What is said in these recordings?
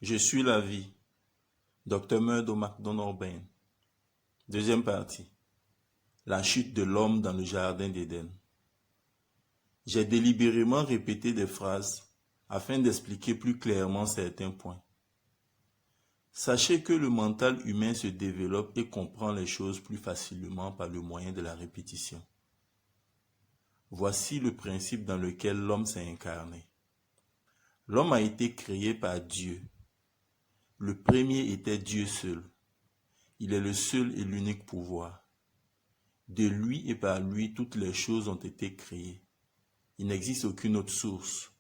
Je suis la vie. Dr. Murdo McDonald Bain. Deuxième partie. La chute de l'homme dans le jardin d'Éden. J'ai délibérément répété des phrases afin d'expliquer plus clairement certains points. Sachez que le mental humain se développe et comprend les choses plus facilement par le moyen de la répétition. Voici le principe dans lequel l'homme s'est incarné. L'homme a été créé par Dieu. Le premier était Dieu seul. Il est le seul et l'unique pouvoir. De lui et par lui, toutes les choses ont été créées. Il n'existe aucune autre source.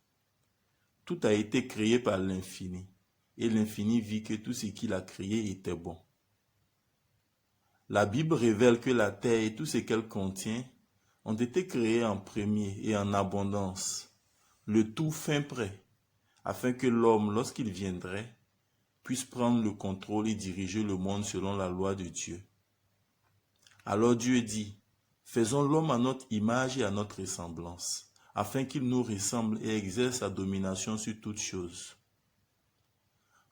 Tout a été créé par l'infini, et l'infini vit que tout ce qu'il a créé était bon. La Bible révèle que la terre et tout ce qu'elle contient ont été créés en premier et en abondance, le tout fin prêt, afin que l'homme, lorsqu'il viendrait, puisse prendre le contrôle et diriger le monde selon la loi de Dieu. Alors Dieu dit, faisons l'homme à notre image et à notre ressemblance, afin qu'il nous ressemble et exerce sa domination sur toutes choses.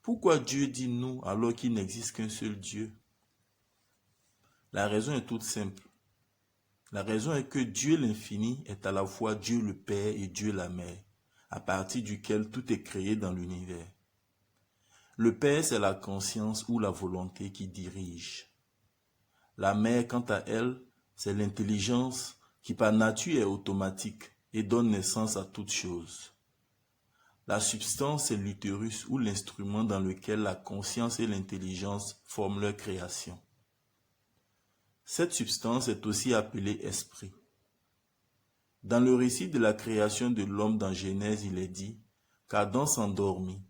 Pourquoi Dieu dit nous alors qu'il n'existe qu'un seul Dieu? La raison est toute simple. La raison est que Dieu l'infini est à la fois Dieu le Père et Dieu la Mère, à partir duquel tout est créé dans l'univers. Le Père, c'est la conscience ou la volonté qui dirige. La Mère, quant à elle, c'est l'intelligence qui par nature est automatique et donne naissance à toute chose. La substance, c'est l'utérus ou l'instrument dans lequel la conscience et l'intelligence forment leur création. Cette substance est aussi appelée esprit. Dans le récit de la création de l'homme dans Genèse, il est dit qu'Adam s'endormit.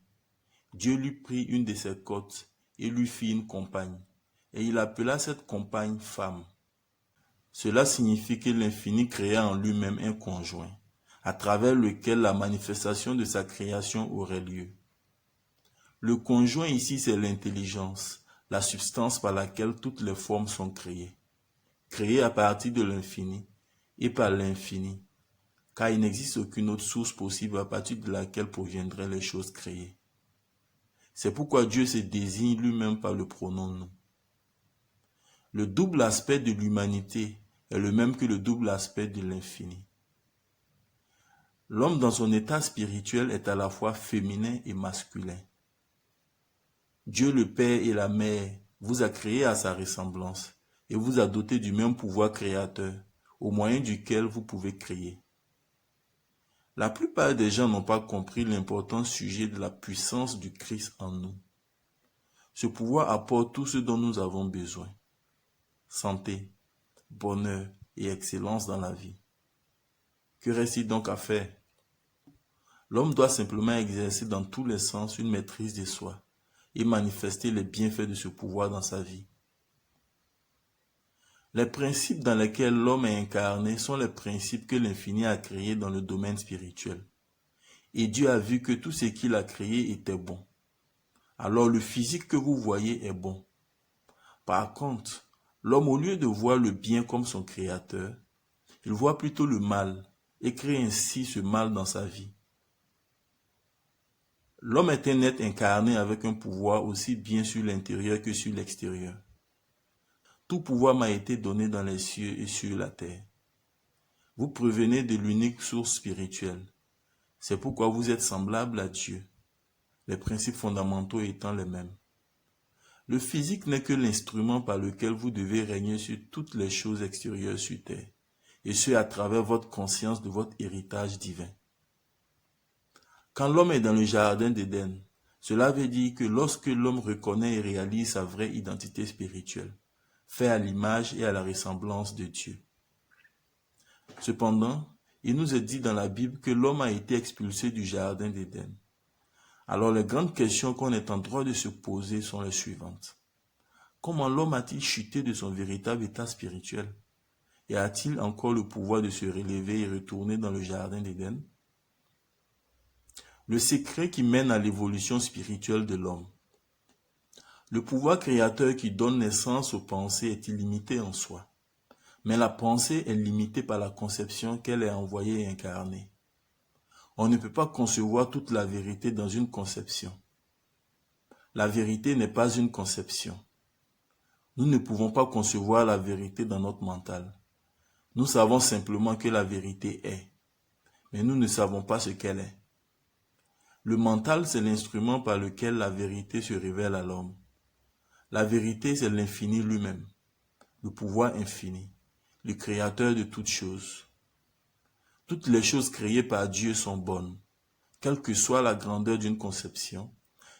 Dieu lui prit une de ses côtes et lui fit une compagne, et il appela cette compagne femme. Cela signifie que l'infini créa en lui-même un conjoint, à travers lequel la manifestation de sa création aurait lieu. Le conjoint ici, c'est l'intelligence, la substance par laquelle toutes les formes sont créées à partir de l'infini et par l'infini, car il n'existe aucune autre source possible à partir de laquelle proviendraient les choses créées. C'est pourquoi Dieu se désigne lui-même par le pronom nous. Le double aspect de l'humanité est le même que le double aspect de l'infini. L'homme dans son état spirituel est à la fois féminin et masculin. Dieu le Père et la Mère vous a créé à sa ressemblance et vous a doté du même pouvoir créateur, au moyen duquel vous pouvez créer. La plupart des gens n'ont pas compris l'important sujet de la puissance du Christ en nous. Ce pouvoir apporte tout ce dont nous avons besoin. Santé, bonheur et excellence dans la vie. Que reste-t-il donc à faire? L'homme doit simplement exercer dans tous les sens une maîtrise de soi et manifester les bienfaits de ce pouvoir dans sa vie. Les principes dans lesquels l'homme est incarné sont les principes que l'infini a créés dans le domaine spirituel. Et Dieu a vu que tout ce qu'il a créé était bon. Alors le physique que vous voyez est bon. Par contre, l'homme, au lieu de voir le bien comme son créateur, il voit plutôt le mal et crée ainsi ce mal dans sa vie. L'homme est un être incarné avec un pouvoir aussi bien sur l'intérieur que sur l'extérieur. Tout pouvoir m'a été donné dans les cieux et sur la terre. Vous provenez de l'unique source spirituelle. C'est pourquoi vous êtes semblable à Dieu, les principes fondamentaux étant les mêmes. Le physique n'est que l'instrument par lequel vous devez régner sur toutes les choses extérieures sur terre, et ce à travers votre conscience de votre héritage divin. Quand l'homme est dans le jardin d'Éden, cela veut dire que lorsque l'homme reconnaît et réalise sa vraie identité spirituelle, fait à l'image et à la ressemblance de Dieu. Cependant, il nous est dit dans la Bible que l'homme a été expulsé du jardin d'Éden. Alors les grandes questions qu'on est en droit de se poser sont les suivantes. Comment l'homme a-t-il chuté de son véritable état spirituel? Et a-t-il encore le pouvoir de se relever et retourner dans le jardin d'Éden? Le secret qui mène à l'évolution spirituelle de l'homme. Le pouvoir créateur qui donne naissance aux pensées est illimité en soi. Mais la pensée est limitée par la conception qu'elle est envoyée et incarnée. On ne peut pas concevoir toute la vérité dans une conception. La vérité n'est pas une conception. Nous ne pouvons pas concevoir la vérité dans notre mental. Nous savons simplement que la vérité est, mais nous ne savons pas ce qu'elle est. Le mental, c'est l'instrument par lequel la vérité se révèle à l'homme. La vérité, c'est l'infini lui-même, le pouvoir infini, le créateur de toutes choses. Toutes les choses créées par Dieu sont bonnes. Quelle que soit la grandeur d'une conception,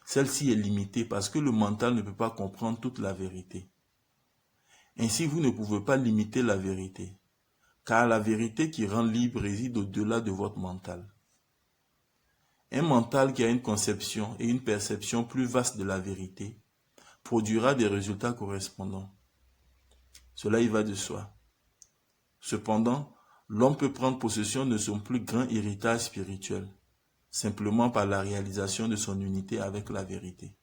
celle-ci est limitée parce que le mental ne peut pas comprendre toute la vérité. Ainsi, vous ne pouvez pas limiter la vérité, car la vérité qui rend libre réside au-delà de votre mental. Un mental qui a une conception et une perception plus vaste de la vérité produira des résultats correspondants. Cela y va de soi. Cependant, l'homme peut prendre possession de son plus grand héritage spirituel, simplement par la réalisation de son unité avec la vérité.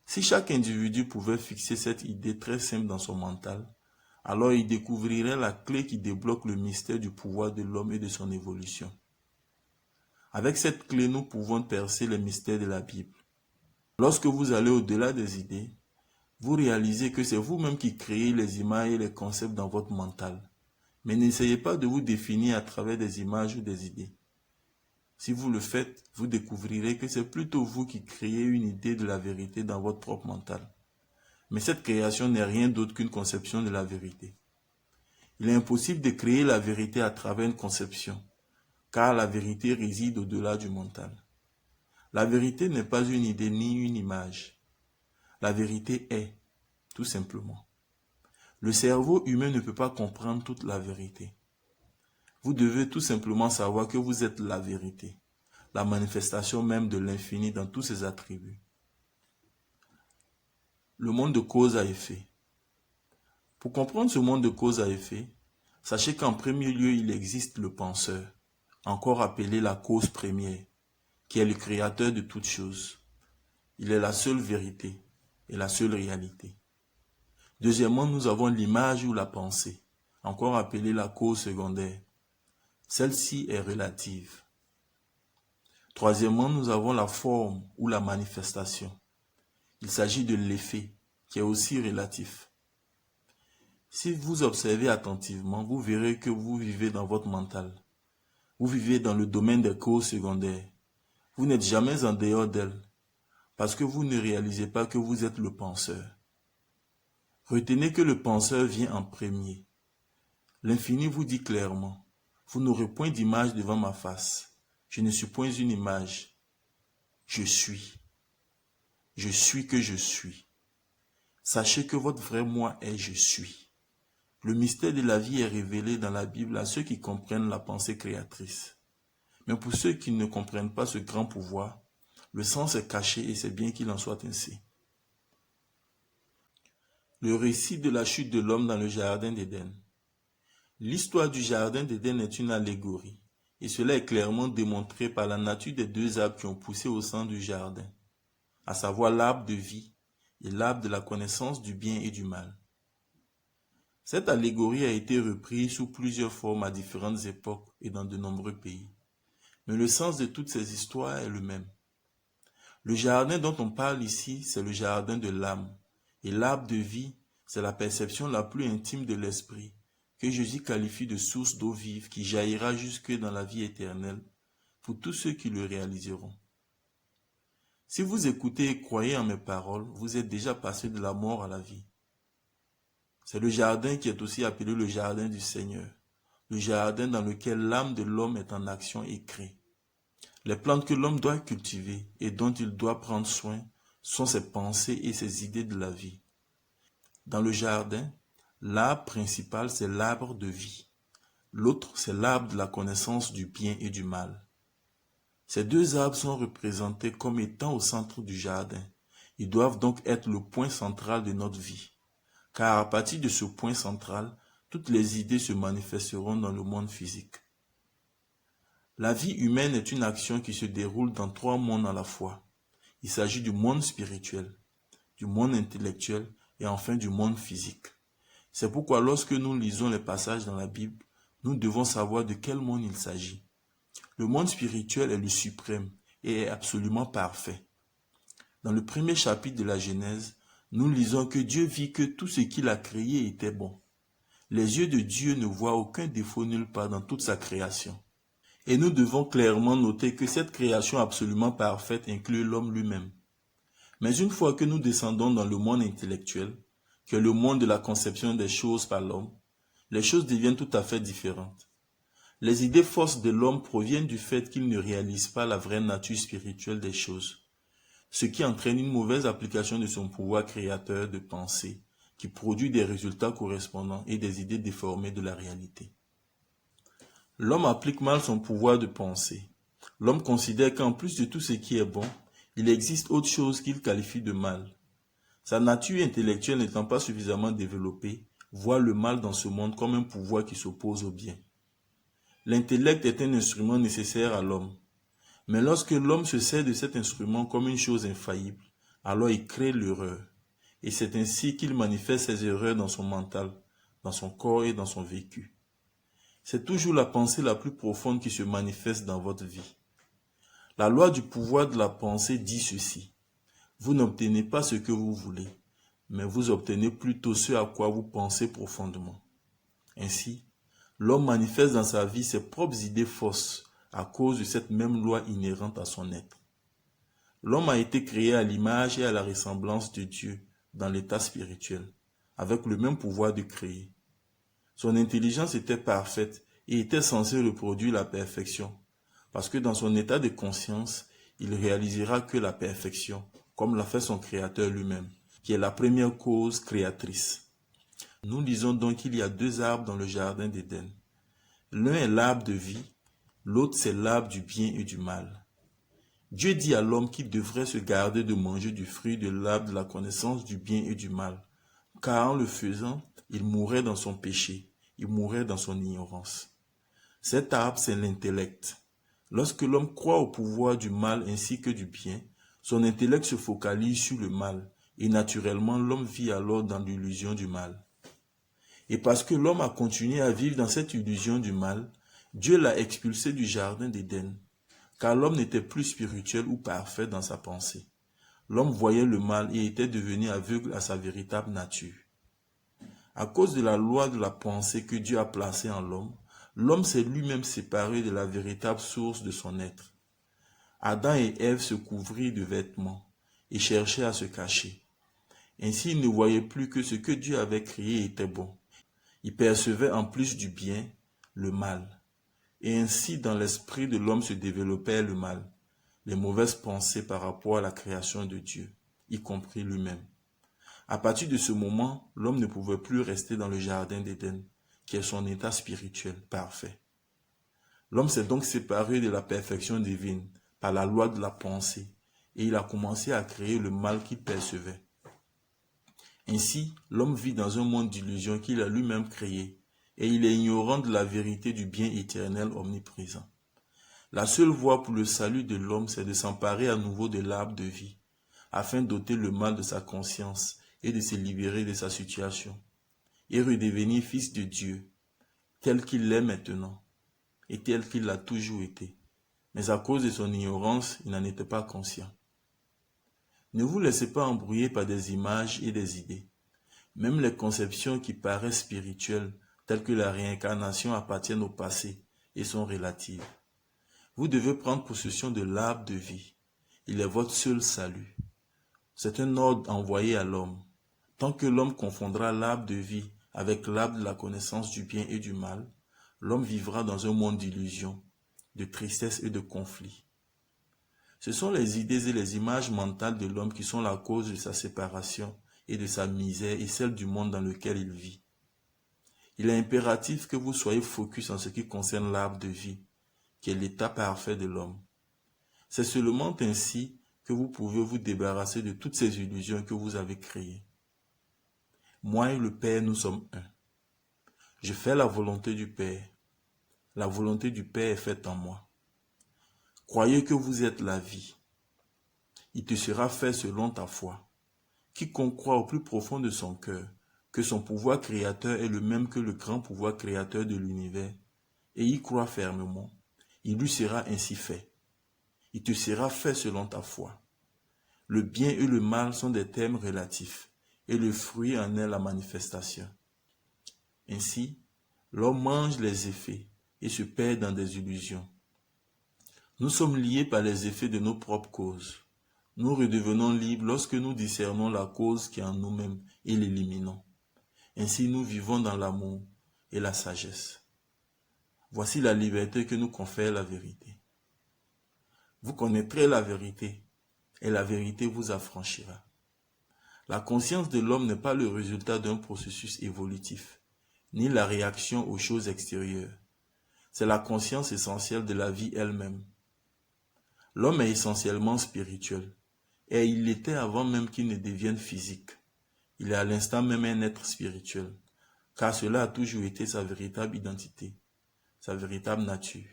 Si chaque individu pouvait fixer cette idée très simple dans son mental, alors il découvrirait la clé qui débloque le mystère du pouvoir de l'homme et de son évolution. Avec cette clé, nous pouvons percer les mystères de la Bible. Lorsque vous allez au-delà des idées, vous réalisez que c'est vous-même qui créez les images et les concepts dans votre mental. Mais n'essayez pas de vous définir à travers des images ou des idées. Si vous le faites, vous découvrirez que c'est plutôt vous qui créez une idée de la vérité dans votre propre mental. Mais cette création n'est rien d'autre qu'une conception de la vérité. Il est impossible de créer la vérité à travers une conception, car la vérité réside au-delà du mental. La vérité n'est pas une idée ni une image. La vérité est, tout simplement. Le cerveau humain ne peut pas comprendre toute la vérité. Vous devez tout simplement savoir que vous êtes la vérité, la manifestation même de l'infini dans tous ses attributs. Le monde de cause à effet. Pour comprendre ce monde de cause à effet, sachez qu'en premier lieu, il existe le penseur, encore appelé la cause première, qui est le créateur de toutes choses. Il est la seule vérité et la seule réalité. Deuxièmement, nous avons l'image ou la pensée, encore appelée la cause secondaire. Celle-ci est relative. Troisièmement, nous avons la forme ou la manifestation. Il s'agit de l'effet, qui est aussi relatif. Si vous observez attentivement, vous verrez que vous vivez dans votre mental. Vous vivez dans le domaine des causes secondaires. Vous n'êtes jamais en dehors d'elles, parce que vous ne réalisez pas que vous êtes le penseur. Retenez que le penseur vient en premier. L'infini vous dit clairement, vous n'aurez point d'image devant ma face. Je ne suis point une image. Je suis. Je suis que je suis. Sachez que votre vrai moi est je suis. Le mystère de la vie est révélé dans la Bible à ceux qui comprennent la pensée créatrice. Mais pour ceux qui ne comprennent pas ce grand pouvoir, le sens est caché et c'est bien qu'il en soit ainsi. Le récit de la chute de l'homme dans le jardin d'Éden. L'histoire du jardin d'Éden est une allégorie, et cela est clairement démontré par la nature des deux arbres qui ont poussé au centre du jardin, à savoir l'arbre de vie et l'arbre de la connaissance du bien et du mal. Cette allégorie a été reprise sous plusieurs formes à différentes époques et dans de nombreux pays. Mais le sens de toutes ces histoires est le même. Le jardin dont on parle ici, c'est le jardin de l'âme, et l'arbre de vie, c'est la perception la plus intime de l'esprit, que Jésus qualifie de source d'eau vive qui jaillira jusque dans la vie éternelle pour tous ceux qui le réaliseront. Si vous écoutez et croyez en mes paroles, vous êtes déjà passé de la mort à la vie. C'est le jardin qui est aussi appelé le jardin du Seigneur, le jardin dans lequel l'âme de l'homme est en action et crée. Les plantes que l'homme doit cultiver et dont il doit prendre soin sont ses pensées et ses idées de la vie. Dans le jardin, l'arbre principal, c'est l'arbre de vie. L'autre, c'est l'arbre de la connaissance du bien et du mal. Ces deux arbres sont représentés comme étant au centre du jardin. Ils doivent donc être le point central de notre vie. Car à partir de ce point central, toutes les idées se manifesteront dans le monde physique. La vie humaine est une action qui se déroule dans trois mondes à la fois. Il s'agit du monde spirituel, du monde intellectuel et enfin du monde physique. C'est pourquoi lorsque nous lisons les passages dans la Bible, nous devons savoir de quel monde il s'agit. Le monde spirituel est le suprême et est absolument parfait. Dans le premier chapitre de la Genèse, nous lisons que Dieu vit que tout ce qu'il a créé était bon. Les yeux de Dieu ne voient aucun défaut nulle part dans toute sa création. Et nous devons clairement noter que cette création absolument parfaite inclut l'homme lui-même. Mais une fois que nous descendons dans le monde intellectuel, qui est le monde de la conception des choses par l'homme, les choses deviennent tout à fait différentes. Les idées fausses de l'homme proviennent du fait qu'il ne réalise pas la vraie nature spirituelle des choses, ce qui entraîne une mauvaise application de son pouvoir créateur de pensée, qui produit des résultats correspondants et des idées déformées de la réalité. L'homme applique mal son pouvoir de pensée. L'homme considère qu'en plus de tout ce qui est bon, il existe autre chose qu'il qualifie de mal. Sa nature intellectuelle n'étant pas suffisamment développée, voit le mal dans ce monde comme un pouvoir qui s'oppose au bien. L'intellect est un instrument nécessaire à l'homme. Mais lorsque l'homme se sert de cet instrument comme une chose infaillible, alors il crée l'erreur. Et c'est ainsi qu'il manifeste ses erreurs dans son mental, dans son corps et dans son vécu. C'est toujours la pensée la plus profonde qui se manifeste dans votre vie. La loi du pouvoir de la pensée dit ceci. Vous n'obtenez pas ce que vous voulez, mais vous obtenez plutôt ce à quoi vous pensez profondément. Ainsi, l'homme manifeste dans sa vie ses propres idées fausses à cause de cette même loi inhérente à son être. L'homme a été créé à l'image et à la ressemblance de Dieu dans l'état spirituel, avec le même pouvoir de créer. Son intelligence était parfaite et était censée reproduire la perfection, parce que dans son état de conscience, il réalisera que la perfection, comme l'a fait son Créateur lui-même, qui est la première cause créatrice. Nous lisons donc qu'il y a deux arbres dans le jardin d'Éden. L'un est l'arbre de vie, l'autre c'est l'arbre du bien et du mal. Dieu dit à l'homme qu'il devrait se garder de manger du fruit de l'arbre de la connaissance du bien et du mal, car en le faisant, il mourrait dans son péché, il mourrait dans son ignorance. Cet arbre, c'est l'intellect. Lorsque l'homme croit au pouvoir du mal ainsi que du bien, son intellect se focalise sur le mal, et naturellement l'homme vit alors dans l'illusion du mal. Et parce que l'homme a continué à vivre dans cette illusion du mal, Dieu l'a expulsé du jardin d'Éden, car l'homme n'était plus spirituel ou parfait dans sa pensée. L'homme voyait le mal et était devenu aveugle à sa véritable nature. À cause de la loi de la pensée que Dieu a placée en l'homme, l'homme s'est lui-même séparé de la véritable source de son être. Adam et Ève se couvrirent de vêtements et cherchaient à se cacher. Ainsi, ils ne voyaient plus que ce que Dieu avait créé était bon. Ils percevaient en plus du bien le mal. Et ainsi, dans l'esprit de l'homme se développait le mal, les mauvaises pensées par rapport à la création de Dieu, y compris lui-même. À partir de ce moment, l'homme ne pouvait plus rester dans le jardin d'Éden, qui est son état spirituel parfait. L'homme s'est donc séparé de la perfection divine par la loi de la pensée, et il a commencé à créer le mal qu'il percevait. Ainsi, l'homme vit dans un monde d'illusions qu'il a lui-même créé, et il est ignorant de la vérité du bien éternel omniprésent. La seule voie pour le salut de l'homme, c'est de s'emparer à nouveau de l'arbre de vie, afin d'ôter le mal de sa conscience et de se libérer de sa situation, et redevenir fils de Dieu, tel qu'il l'est maintenant, et tel qu'il l'a toujours été. Mais à cause de son ignorance, il n'en était pas conscient. Ne vous laissez pas embrouiller par des images et des idées. Même les conceptions qui paraissent spirituelles, telles que la réincarnation, appartiennent au passé et sont relatives. Vous devez prendre possession de l'arbre de vie. Il est votre seul salut. C'est un ordre envoyé à l'homme. Tant que l'homme confondra l'arbre de vie avec l'arbre de la connaissance du bien et du mal, l'homme vivra dans un monde d'illusions, de tristesse et de conflits. Ce sont les idées et les images mentales de l'homme qui sont la cause de sa séparation et de sa misère et celle du monde dans lequel il vit. Il est impératif que vous soyez focus en ce qui concerne l'arbre de vie, qui est l'état parfait de l'homme. C'est seulement ainsi que vous pouvez vous débarrasser de toutes ces illusions que vous avez créées. Moi et le Père, nous sommes un. Je fais la volonté du Père. La volonté du Père est faite en moi. Croyez que vous êtes la vie. Il te sera fait selon ta foi. Quiconque croit au plus profond de son cœur que son pouvoir créateur est le même que le grand pouvoir créateur de l'univers, et y croit fermement, il lui sera ainsi fait. Il te sera fait selon ta foi. Le bien et le mal sont des termes relatifs, et le fruit en est la manifestation. Ainsi, l'homme mange les effets et se perd dans des illusions. Nous sommes liés par les effets de nos propres causes. Nous redevenons libres lorsque nous discernons la cause qui est en nous-mêmes et l'éliminons. Ainsi, nous vivons dans l'amour et la sagesse. Voici la liberté que nous confère la vérité. Vous connaîtrez la vérité, et la vérité vous affranchira. La conscience de l'homme n'est pas le résultat d'un processus évolutif, ni la réaction aux choses extérieures. C'est la conscience essentielle de la vie elle-même. L'homme est essentiellement spirituel, et il l'était avant même qu'il ne devienne physique. Il est à l'instant même un être spirituel, car cela a toujours été sa véritable identité, sa véritable nature.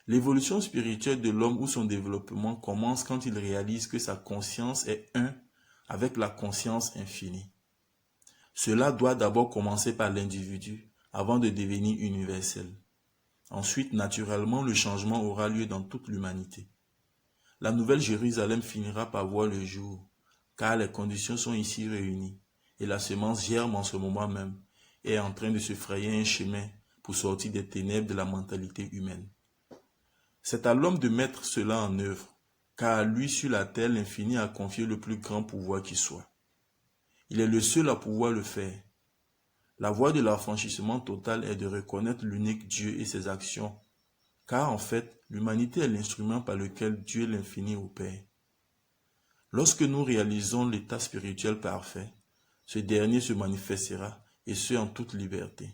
L'évolution spirituelle de l'homme ou son développement commence quand il réalise que sa conscience est un avec la conscience infinie. Cela doit d'abord commencer par l'individu avant de devenir universel. Ensuite, naturellement, le changement aura lieu dans toute l'humanité. La nouvelle Jérusalem finira par voir le jour, car les conditions sont ici réunies, et la semence germe en ce moment même, et est en train de se frayer un chemin pour sortir des ténèbres de la mentalité humaine. C'est à l'homme de mettre cela en œuvre, car à lui sur la terre l'infini a confié le plus grand pouvoir qui soit. Il est le seul à pouvoir le faire. La voie de l'affranchissement total est de reconnaître l'unique Dieu et ses actions, car en fait, l'humanité est l'instrument par lequel Dieu l'infini opère. Lorsque nous réalisons l'état spirituel parfait, ce dernier se manifestera, et ce en toute liberté.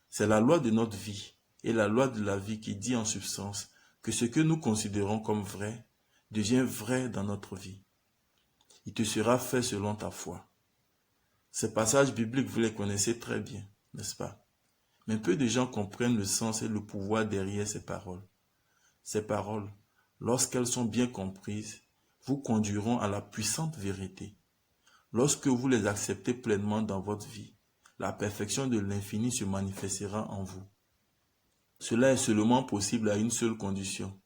C'est la loi de notre vie et la loi de la vie qui dit en substance que ce que nous considérons comme vrai devient vrai dans notre vie. Il te sera fait selon ta foi. Ces passages bibliques, vous les connaissez très bien, n'est-ce pas? Mais peu de gens comprennent le sens et le pouvoir derrière ces paroles. Ces paroles, lorsqu'elles sont bien comprises, vous conduiront à la puissante vérité. Lorsque vous les acceptez pleinement dans votre vie, la perfection de l'infini se manifestera en vous. Cela est seulement possible à une seule condition,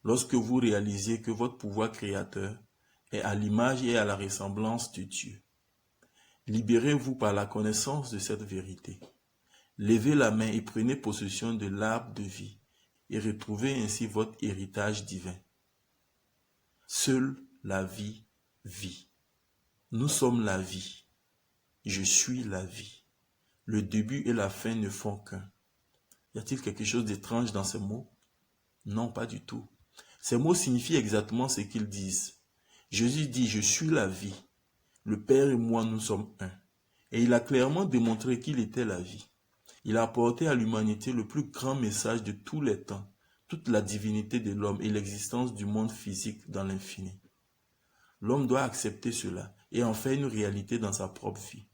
lorsque vous réalisez que votre pouvoir créateur est à l'image et à la ressemblance de Dieu. Libérez-vous par la connaissance de cette vérité. Levez la main et prenez possession de l'arbre de vie et retrouvez ainsi votre héritage divin. Seule la vie vit. Nous sommes la vie. Je suis la vie. Le début et la fin ne font qu'un. Y a-t-il quelque chose d'étrange dans ces mots? Non, pas du tout. Ces mots signifient exactement ce qu'ils disent. Jésus dit, je suis la vie. Le Père et moi, nous sommes un. Et il a clairement démontré qu'il était la vie. Il a apporté à l'humanité le plus grand message de tous les temps, toute la divinité de l'homme et l'existence du monde physique dans l'infini. L'homme doit accepter cela et en faire une réalité dans sa propre vie.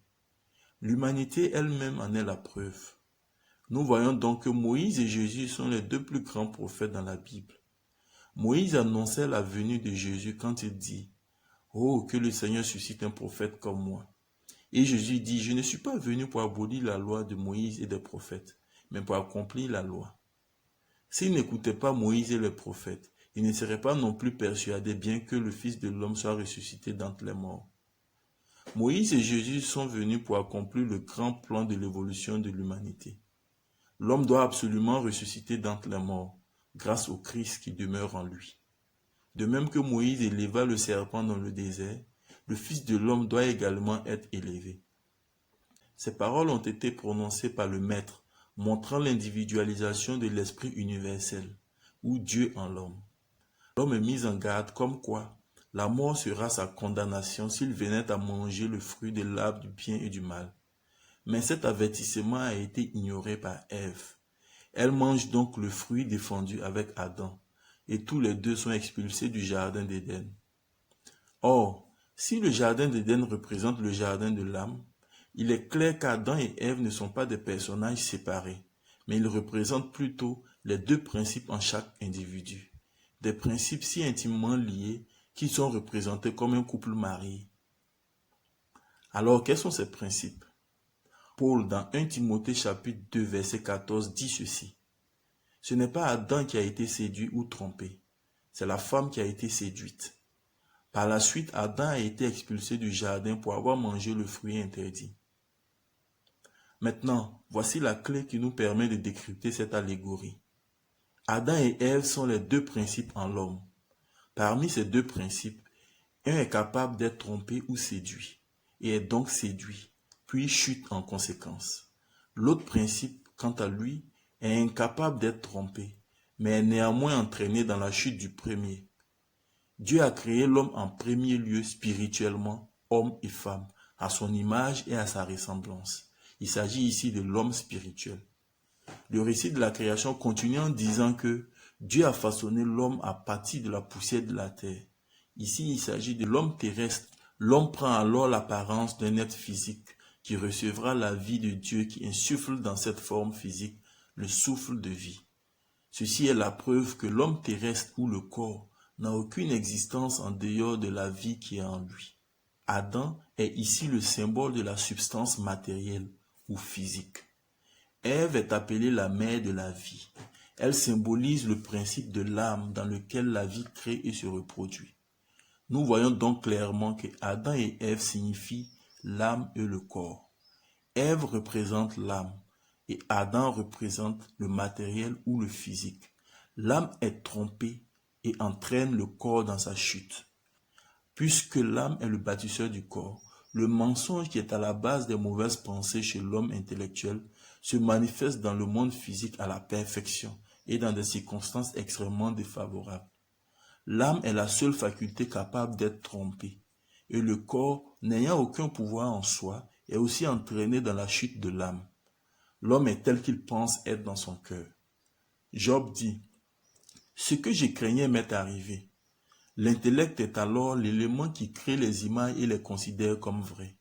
L'humanité elle-même en est la preuve. Nous voyons donc que Moïse et Jésus sont les deux plus grands prophètes dans la Bible. Moïse annonçait la venue de Jésus quand il dit « Oh, que le Seigneur suscite un prophète comme moi ». Et Jésus dit « Je ne suis pas venu pour abolir la loi de Moïse et des prophètes, mais pour accomplir la loi. » S'il n'écoutait pas Moïse et les prophètes, il ne serait pas non plus persuadé bien que le Fils de l'homme soit ressuscité d'entre les morts. Moïse et Jésus sont venus pour accomplir le grand plan de l'évolution de l'humanité. L'homme doit absolument ressusciter d'entre les morts, grâce au Christ qui demeure en lui. De même que Moïse éleva le serpent dans le désert, le Fils de l'homme doit également être élevé. Ces paroles ont été prononcées par le Maître, montrant l'individualisation de l'Esprit universel, ou Dieu en l'homme. L'homme est mis en garde comme quoi la mort sera sa condamnation s'il venait à manger le fruit de l'arbre du bien et du mal. Mais cet avertissement a été ignoré par Ève. Elle mange donc le fruit défendu avec Adam, et tous les deux sont expulsés du jardin d'Éden. Or, si le jardin d'Éden représente le jardin de l'âme, il est clair qu'Adam et Ève ne sont pas des personnages séparés, mais ils représentent plutôt les deux principes en chaque individu, des principes si intimement liés qu'ils sont représentés comme un couple marié. Alors, quels sont ces principes? Paul, dans 1 Timothée chapitre 2, verset 14, dit ceci. Ce n'est pas Adam qui a été séduit ou trompé, c'est la femme qui a été séduite. Par la suite, Adam a été expulsé du jardin pour avoir mangé le fruit interdit. Maintenant, voici la clé qui nous permet de décrypter cette allégorie. Adam et Ève sont les deux principes en l'homme. Parmi ces deux principes, un est capable d'être trompé ou séduit, et est donc séduit, puis chute en conséquence. L'autre principe, quant à lui, est incapable d'être trompé, mais est néanmoins entraîné dans la chute du premier. Dieu a créé l'homme en premier lieu spirituellement, homme et femme, à son image et à sa ressemblance. Il s'agit ici de l'homme spirituel. Le récit de la création continue en disant que Dieu a façonné l'homme à partir de la poussière de la terre. Ici, il s'agit de l'homme terrestre. L'homme prend alors l'apparence d'un être physique qui recevra la vie de Dieu qui insuffle dans cette forme physique le souffle de vie. Ceci est la preuve que l'homme terrestre ou le corps n'a aucune existence en dehors de la vie qui est en lui. Adam est ici le symbole de la substance matérielle ou physique. Ève est appelée la mère de la vie. Elle symbolise le principe de l'âme dans lequel la vie crée et se reproduit. Nous voyons donc clairement que Adam et Ève signifient l'âme et le corps. Ève représente l'âme et Adam représente le matériel ou le physique. L'âme est trompée et entraîne le corps dans sa chute. Puisque l'âme est le bâtisseur du corps, le mensonge qui est à la base des mauvaises pensées chez l'homme intellectuel se manifeste dans le monde physique à la perfection et dans des circonstances extrêmement défavorables. L'âme est la seule faculté capable d'être trompée, et le corps, n'ayant aucun pouvoir en soi, est aussi entraîné dans la chute de l'âme. L'homme est tel qu'il pense être dans son cœur. Job dit, « Ce que je craignais m'est arrivé. » L'intellect est alors l'élément qui crée les images et les considère comme vraies.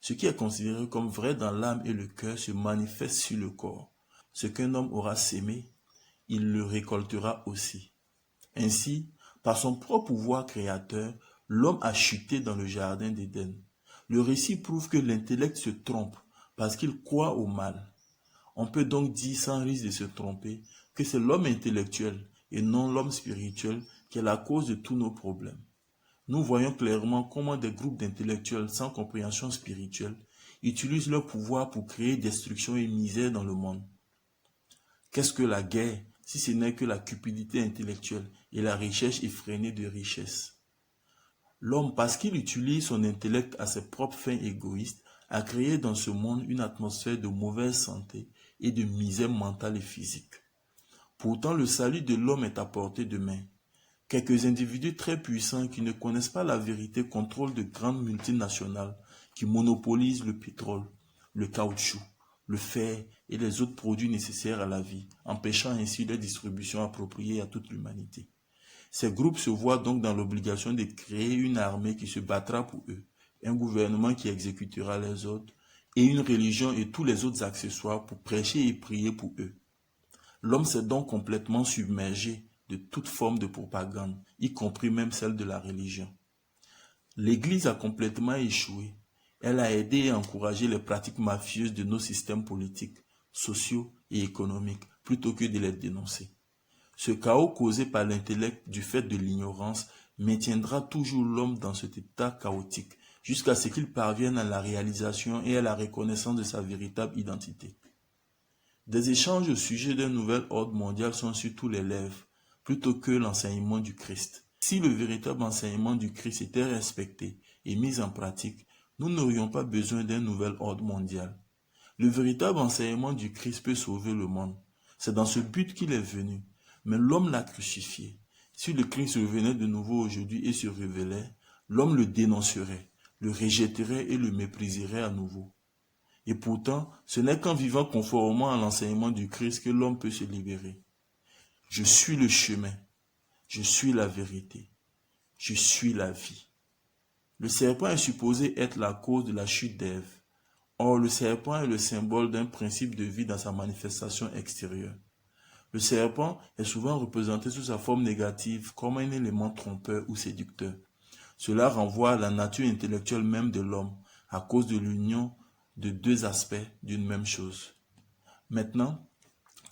Ce qui est considéré comme vrai dans l'âme et le cœur se manifeste sur le corps. Ce qu'un homme aura sémé, il le récoltera aussi. Ainsi, par son propre pouvoir créateur, l'homme a chuté dans le jardin d'Éden. Le récit prouve que l'intellect se trompe parce qu'il croit au mal. On peut donc dire sans risque de se tromper que c'est l'homme intellectuel et non l'homme spirituel qui est la cause de tous nos problèmes. Nous voyons clairement comment des groupes d'intellectuels sans compréhension spirituelle utilisent leur pouvoir pour créer destruction et misère dans le monde. Qu'est-ce que la guerre si ce n'est que la cupidité intellectuelle et la recherche effrénée de richesses? L'homme, parce qu'il utilise son intellect à ses propres fins égoïstes, a créé dans ce monde une atmosphère de mauvaise santé et de misère mentale et physique. Pourtant, le salut de l'homme est à portée de main. Quelques individus très puissants qui ne connaissent pas la vérité contrôlent de grandes multinationales qui monopolisent le pétrole, le caoutchouc, le fer et les autres produits nécessaires à la vie, empêchant ainsi leur distribution appropriée à toute l'humanité. Ces groupes se voient donc dans l'obligation de créer une armée qui se battra pour eux, un gouvernement qui exécutera les ordres, et une religion et tous les autres accessoires pour prêcher et prier pour eux. L'homme s'est donc complètement submergé de toute forme de propagande, y compris même celle de la religion. L'Église a complètement échoué. Elle a aidé et encouragé les pratiques mafieuses de nos systèmes politiques, sociaux et économiques, plutôt que de les dénoncer. Ce chaos causé par l'intellect du fait de l'ignorance maintiendra toujours l'homme dans cet état chaotique, jusqu'à ce qu'il parvienne à la réalisation et à la reconnaissance de sa véritable identité. Des échanges au sujet d'un nouvel ordre mondial sont sur tous les lèvres, plutôt que l'enseignement du Christ. Si le véritable enseignement du Christ était respecté et mis en pratique, nous n'aurions pas besoin d'un nouvel ordre mondial. Le véritable enseignement du Christ peut sauver le monde. C'est dans ce but qu'il est venu. Mais l'homme l'a crucifié. Si le Christ revenait de nouveau aujourd'hui et se révélait, l'homme le dénoncerait, le rejetterait et le mépriserait à nouveau. Et pourtant, ce n'est qu'en vivant conformément à l'enseignement du Christ que l'homme peut se libérer. Je suis le chemin, je suis la vérité, je suis la vie. Le serpent est supposé être la cause de la chute d'Ève. Or, le serpent est le symbole d'un principe de vie dans sa manifestation extérieure. Le serpent est souvent représenté sous sa forme négative comme un élément trompeur ou séducteur. Cela renvoie à la nature intellectuelle même de l'homme, à cause de l'union de deux aspects d'une même chose. Maintenant,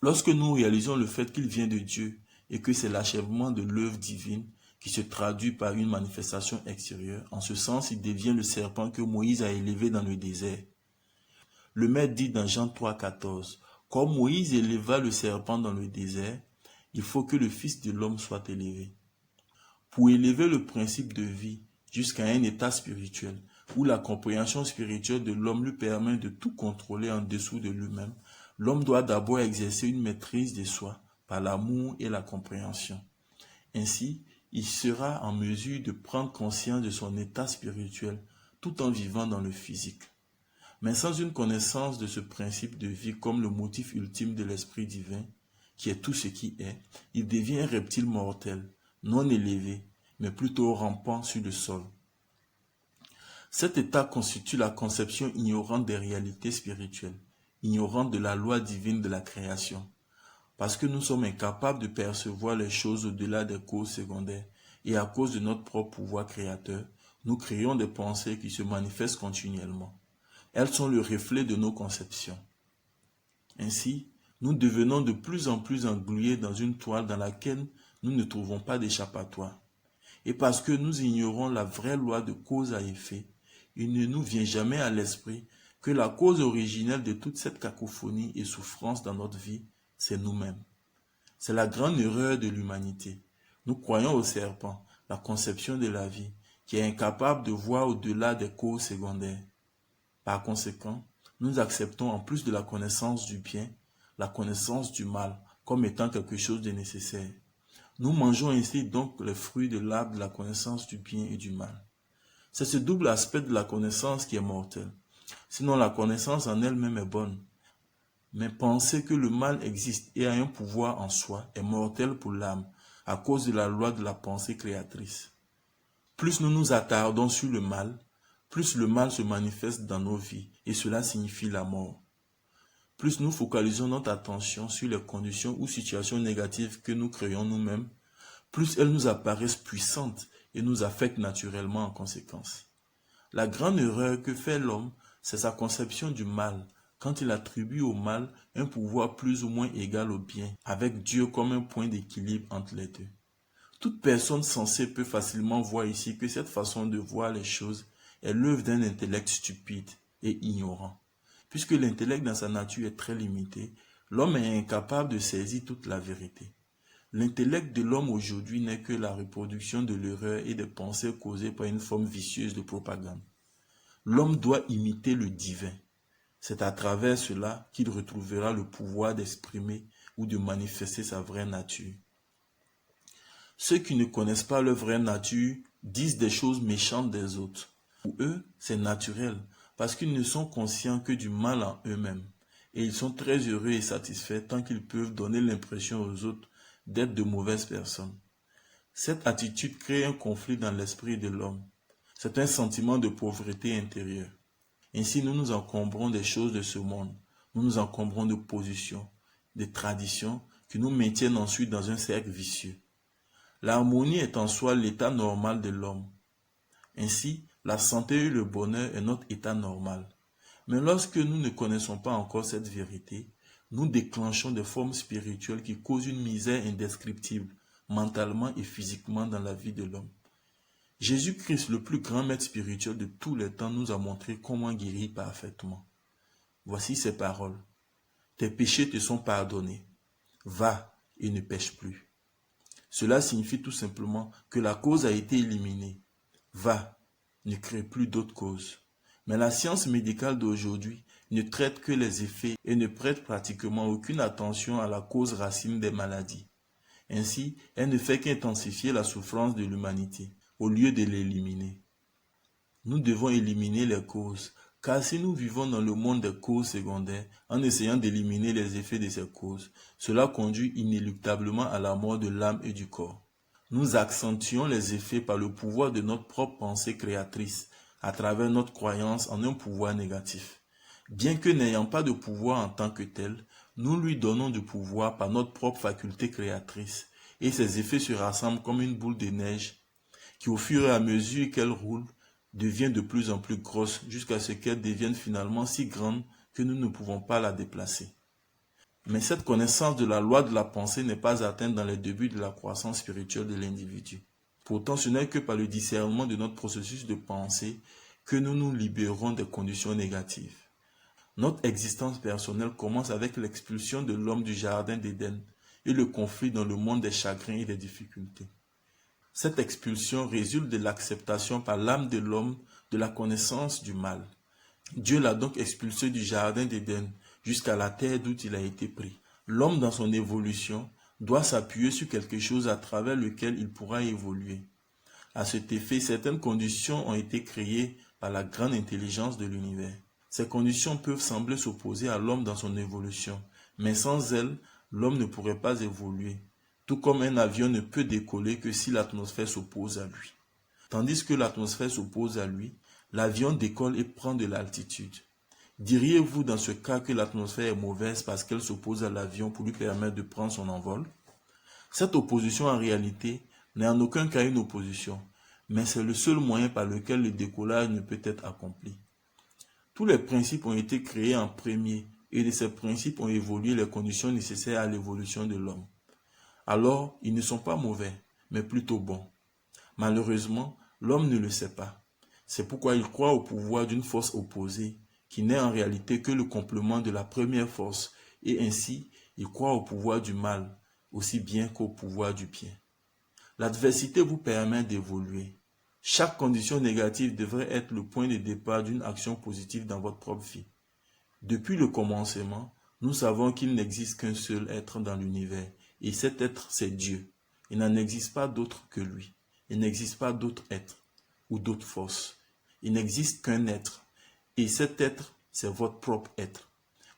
lorsque nous réalisons le fait qu'il vient de Dieu et que c'est l'achèvement de l'œuvre divine qui se traduit par une manifestation extérieure. En ce sens, il devient le serpent que Moïse a élevé dans le désert. Le Maître dit dans Jean 3,14, « Comme Moïse éleva le serpent dans le désert, il faut que le Fils de l'homme soit élevé. » Pour élever le principe de vie jusqu'à un état spirituel, où la compréhension spirituelle de l'homme lui permet de tout contrôler en dessous de lui-même, l'homme doit d'abord exercer une maîtrise de soi par l'amour et la compréhension. Ainsi, il sera en mesure de prendre conscience de son état spirituel tout en vivant dans le physique. Mais sans une connaissance de ce principe de vie comme le motif ultime de l'esprit divin, qui est tout ce qui est, il devient un reptile mortel, non élevé, mais plutôt rampant sur le sol. Cet état constitue la conception ignorante des réalités spirituelles, ignorante de la loi divine de la création. Parce que nous sommes incapables de percevoir les choses au-delà des causes secondaires, et à cause de notre propre pouvoir créateur, nous créons des pensées qui se manifestent continuellement. Elles sont le reflet de nos conceptions. Ainsi, nous devenons de plus en plus englués dans une toile dans laquelle nous ne trouvons pas d'échappatoire. Et parce que nous ignorons la vraie loi de cause à effet, il ne nous vient jamais à l'esprit que la cause originelle de toute cette cacophonie et souffrance dans notre vie, c'est nous-mêmes. C'est la grande erreur de l'humanité. Nous croyons au serpent, la conception de la vie, qui est incapable de voir au-delà des causes secondaires. Par conséquent, nous acceptons en plus de la connaissance du bien, la connaissance du mal comme étant quelque chose de nécessaire. Nous mangeons ainsi donc les fruits de l'arbre de la connaissance du bien et du mal. C'est ce double aspect de la connaissance qui est mortel. Sinon la connaissance en elle-même est bonne. Mais penser que le mal existe et a un pouvoir en soi est mortel pour l'âme à cause de la loi de la pensée créatrice. Plus nous nous attardons sur le mal, plus le mal se manifeste dans nos vies et cela signifie la mort. Plus nous focalisons notre attention sur les conditions ou situations négatives que nous créons nous-mêmes, plus elles nous apparaissent puissantes et nous affectent naturellement en conséquence. La grande erreur que fait l'homme, c'est sa conception du mal, quand il attribue au mal un pouvoir plus ou moins égal au bien, avec Dieu comme un point d'équilibre entre les deux. Toute personne sensée peut facilement voir ici que cette façon de voir les choses est l'œuvre d'un intellect stupide et ignorant. Puisque l'intellect dans sa nature est très limité, l'homme est incapable de saisir toute la vérité. L'intellect de l'homme aujourd'hui n'est que la reproduction de l'erreur et des pensées causées par une forme vicieuse de propagande. L'homme doit imiter le divin. C'est à travers cela qu'il retrouvera le pouvoir d'exprimer ou de manifester sa vraie nature. Ceux qui ne connaissent pas leur vraie nature disent des choses méchantes des autres. Pour eux, c'est naturel, parce qu'ils ne sont conscients que du mal en eux-mêmes. Et ils sont très heureux et satisfaits tant qu'ils peuvent donner l'impression aux autres d'être de mauvaises personnes. Cette attitude crée un conflit dans l'esprit de l'homme. C'est un sentiment de pauvreté intérieure. Ainsi, nous nous encombrons des choses de ce monde. Nous nous encombrons de positions, de traditions qui nous maintiennent ensuite dans un cercle vicieux. L'harmonie est en soi l'état normal de l'homme. Ainsi, la santé et le bonheur est notre état normal. Mais lorsque nous ne connaissons pas encore cette vérité, nous déclenchons des formes spirituelles qui causent une misère indescriptible, mentalement et physiquement dans la vie de l'homme. Jésus-Christ, le plus grand maître spirituel de tous les temps, nous a montré comment guérir parfaitement. Voici ses paroles. Tes péchés te sont pardonnés. Va et ne pêche plus. Cela signifie tout simplement que la cause a été éliminée. Va, ne crée plus d'autres causes. Mais la science médicale d'aujourd'hui ne traite que les effets et ne prête pratiquement aucune attention à la cause racine des maladies. Ainsi, elle ne fait qu'intensifier la souffrance de l'humanité, au lieu de l'éliminer. Nous devons éliminer les causes, car si nous vivons dans le monde des causes secondaires, en essayant d'éliminer les effets de ces causes, cela conduit inéluctablement à la mort de l'âme et du corps. Nous accentuons les effets par le pouvoir de notre propre pensée créatrice, à travers notre croyance en un pouvoir négatif. Bien que n'ayant pas de pouvoir en tant que tel, nous lui donnons du pouvoir par notre propre faculté créatrice, et ces effets se rassemblent comme une boule de neige qui, au fur et à mesure qu'elle roule, devient de plus en plus grosse jusqu'à ce qu'elle devienne finalement si grande que nous ne pouvons pas la déplacer. Mais cette connaissance de la loi de la pensée n'est pas atteinte dans les débuts de la croissance spirituelle de l'individu. Pourtant, ce n'est que par le discernement de notre processus de pensée que nous nous libérons des conditions négatives. Notre existence personnelle commence avec l'expulsion de l'homme du jardin d'Éden et le conflit dans le monde des chagrins et des difficultés. Cette expulsion résulte de l'acceptation par l'âme de l'homme de la connaissance du mal. Dieu l'a donc expulsé du jardin d'Éden jusqu'à la terre d'où il a été pris. L'homme, dans son évolution, doit s'appuyer sur quelque chose à travers lequel il pourra évoluer. À cet effet, certaines conditions ont été créées par la grande intelligence de l'univers. Ces conditions peuvent sembler s'opposer à l'homme dans son évolution, mais sans elles, l'homme ne pourrait pas évoluer, tout comme un avion ne peut décoller que si l'atmosphère s'oppose à lui. Tandis que l'atmosphère s'oppose à lui, l'avion décolle et prend de l'altitude. Diriez-vous dans ce cas que l'atmosphère est mauvaise parce qu'elle s'oppose à l'avion pour lui permettre de prendre son envol? Cette opposition en réalité n'est en aucun cas une opposition, mais c'est le seul moyen par lequel le décollage ne peut être accompli. Tous les principes ont été créés en premier et de ces principes ont évolué les conditions nécessaires à l'évolution de l'homme. Alors, ils ne sont pas mauvais, mais plutôt bons. Malheureusement, l'homme ne le sait pas. C'est pourquoi il croit au pouvoir d'une force opposée, qui n'est en réalité que le complément de la première force, et ainsi, il croit au pouvoir du mal, aussi bien qu'au pouvoir du bien. L'adversité vous permet d'évoluer. Chaque condition négative devrait être le point de départ d'une action positive dans votre propre vie. Depuis le commencement, nous savons qu'il n'existe qu'un seul être dans l'univers, et cet être, c'est Dieu. Il n'en existe pas d'autre que lui. Il n'existe pas d'autre être ou d'autre force. Il n'existe qu'un être, et cet être, c'est votre propre être.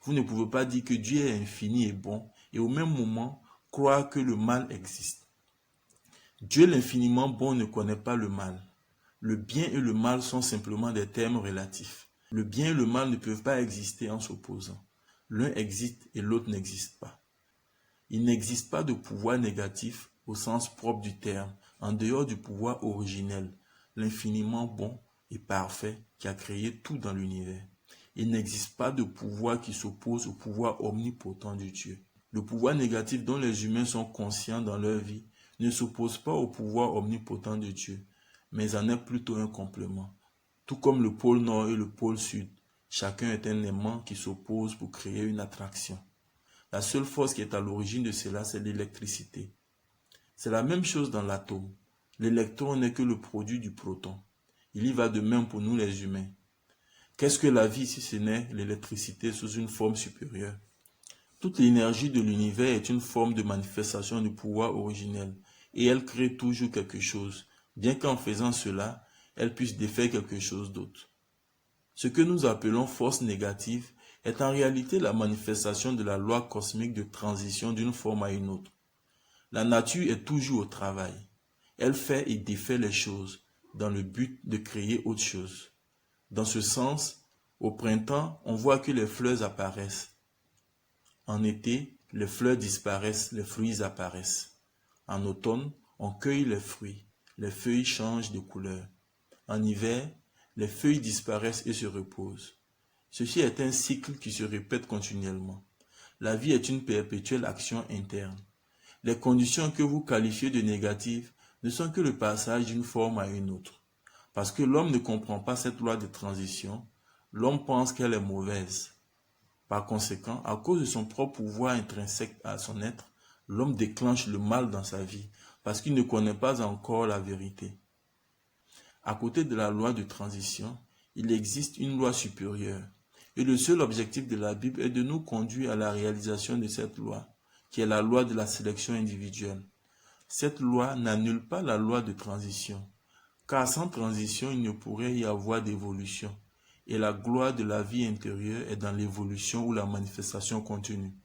Vous ne pouvez pas dire que Dieu est infini et bon, et au même moment, croire que le mal existe. Dieu l'infiniment bon ne connaît pas le mal. Le bien et le mal sont simplement des termes relatifs. Le bien et le mal ne peuvent pas exister en s'opposant. L'un existe et l'autre n'existe pas. Il n'existe pas de pouvoir négatif au sens propre du terme, en dehors du pouvoir originel, l'infiniment bon et parfait qui a créé tout dans l'univers. Il n'existe pas de pouvoir qui s'oppose au pouvoir omnipotent de Dieu. Le pouvoir négatif dont les humains sont conscients dans leur vie ne s'oppose pas au pouvoir omnipotent de Dieu, mais en est plutôt un complément. Tout comme le pôle nord et le pôle sud, chacun est un aimant qui s'oppose pour créer une attraction. La seule force qui est à l'origine de cela, c'est l'électricité. C'est la même chose dans l'atome. L'électron n'est que le produit du proton. Il y va de même pour nous les humains. Qu'est-ce que la vie si ce n'est l'électricité sous une forme supérieure? Toute l'énergie de l'univers est une forme de manifestation du pouvoir originel et elle crée toujours quelque chose, bien qu'en faisant cela, elle puisse défaire quelque chose d'autre. Ce que nous appelons force négative est en réalité la manifestation de la loi cosmique de transition d'une forme à une autre. La nature est toujours au travail. Elle fait et défait les choses dans le but de créer autre chose. Dans ce sens, au printemps, on voit que les fleurs apparaissent. En été, les fleurs disparaissent, les fruits apparaissent. En automne, on cueille les fruits, les feuilles changent de couleur. En hiver, les feuilles disparaissent et se reposent. Ceci est un cycle qui se répète continuellement. La vie est une perpétuelle action interne. Les conditions que vous qualifiez de négatives ne sont que le passage d'une forme à une autre. Parce que l'homme ne comprend pas cette loi de transition, l'homme pense qu'elle est mauvaise. Par conséquent, à cause de son propre pouvoir intrinsèque à son être, l'homme déclenche le mal dans sa vie parce qu'il ne connaît pas encore la vérité. À côté de la loi de transition, il existe une loi supérieure. Et le seul objectif de la Bible est de nous conduire à la réalisation de cette loi, qui est la loi de la sélection individuelle. Cette loi n'annule pas la loi de transition, car sans transition, il ne pourrait y avoir d'évolution. Et la gloire de la vie intérieure est dans l'évolution ou la manifestation continue.